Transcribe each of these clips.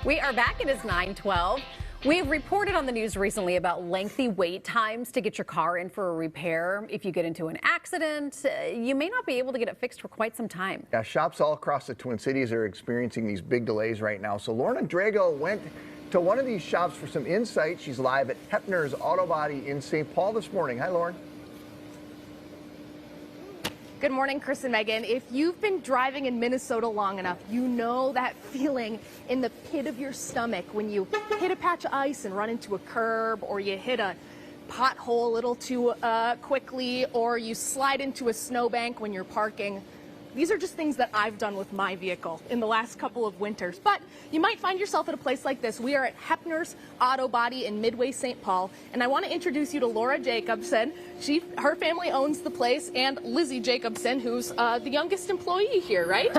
We are back. It is 9:12. We've reported on the news recently about lengthy wait times to get your car in for a repair. If you get into an accident, you may not be able to get it fixed for quite some time. Yeah, shops all across the Twin Cities are experiencing these big delays right now. So Lorna Drago went to one of these shops for some insight. She's live at Heppner's Auto Body in St. Paul this morning. Hi, Lauren. Good morning, Chris and Megan. If you've been driving in Minnesota long enough, you know that feeling in the pit of your stomach when you hit a patch of ice and run into a curb, or you hit a pothole a little too quickly, or you slide into a snowbank when you're parking. These are just things that I've done with my vehicle in the last couple of winters. But you might find yourself at a place like this. We are at Heppner's Auto Body in Midway, St. Paul. And I want to introduce you to Laura Jacobson. Her family owns the place, and Lizzie Jacobson, who's the youngest employee here, right?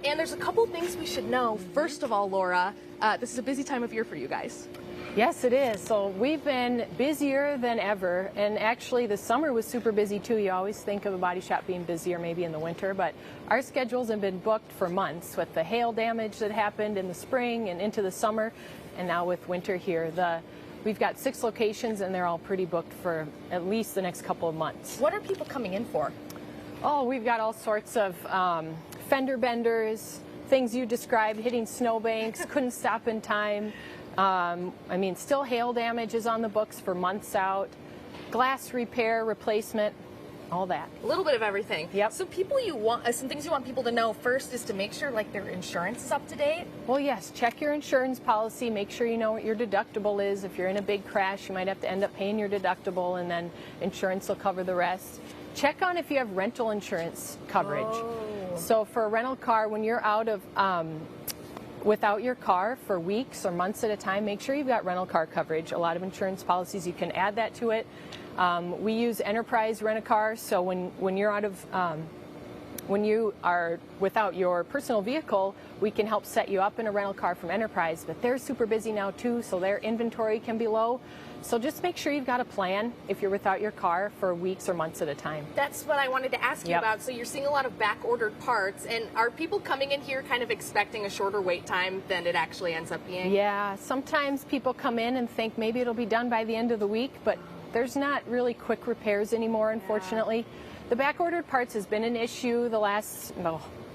And there's a couple things we should know. First of all, Laura, this is a busy time of year for you guys. Yes, it is. So we've been busier than ever, and actually the summer was super busy too. You always think of a body shop being busier maybe in the winter, but our schedules have been booked for months with the hail damage that happened in the spring and into the summer, and now with winter here. We've got 6 locations, and they're all pretty booked for at least the next couple of months. What are people coming in for? Oh, we've got all sorts of fender benders, things you described, hitting snowbanks, couldn't stop in time. Still hail damage is on the books for months out, glass repair, replacement, all that. A little bit of everything. Yep. So some things you want people to know first is to make sure like their insurance is up to date. Well, yes, check your insurance policy, make sure you know what your deductible is. If you're in a big crash, you might have to end up paying your deductible, and then insurance will cover the rest. Check on if you have rental insurance coverage. Oh. So for a rental car, when you're out of without your car for weeks or months at a time, make sure you've got rental car coverage. A lot of insurance policies, you can add that to it. We use Enterprise Rent-A-Car, so when you're out of when you are without your personal vehicle, we can help set you up in a rental car from Enterprise, but they're super busy now too, so their inventory can be low. So just make sure you've got a plan if you're without your car for weeks or months at a time. That's what I wanted to ask you about. So you're seeing a lot of back-ordered parts, and are people coming in here kind of expecting a shorter wait time than it actually ends up being? Yeah, sometimes people come in and think maybe it'll be done by the end of the week, but there's not really quick repairs anymore, unfortunately. The back-ordered parts has been an issue the last,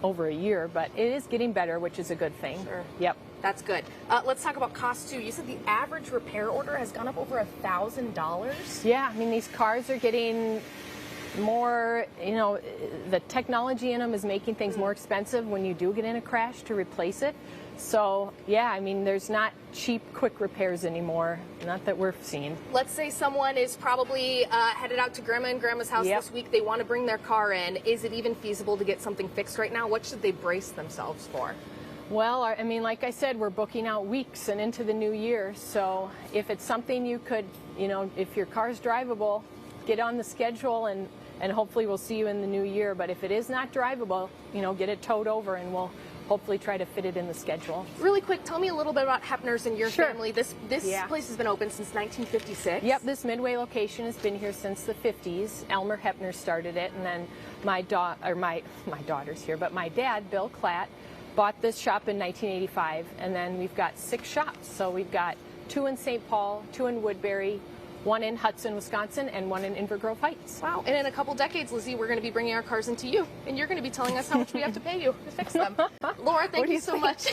over a year, but it is getting better, which is a good thing. Sure. Yep. That's good. Let's talk about cost too. You said the average repair order has gone up over $1,000. Yeah, these cars are getting more, the technology in them is making things more expensive when you do get in a crash to replace it. So, yeah, there's not cheap, quick repairs anymore, not that we're seeing. Let's say someone is probably headed out to Grandma and Grandma's house this week. They want to bring their car in. Is it even feasible to get something fixed right now? What should they brace themselves for? Well, like I said, we're booking out weeks and into the new year. So if it's something you could, if your car's drivable, get on the schedule, and hopefully we'll see you in the new year. But if it is not drivable, get it towed over, and we'll hopefully try to fit it in the schedule. Really quick, tell me a little bit about Heppner's and your Sure. family. This place has been open since 1956. Yep, this Midway location has been here since the 50s. Elmer Heppner started it, and then my daughter's here, but my dad, Bill Klatt, bought this shop in 1985, and then we've got 6 shops. So we've got 2 in St. Paul, 2 in Woodbury, 1 in Hudson, Wisconsin, and 1 in Inver Grove Heights. Wow. And in a couple decades, Lizzie, we're going to be bringing our cars into you, and you're going to be telling us how much we have to pay you to fix them. Laura, thank you so much.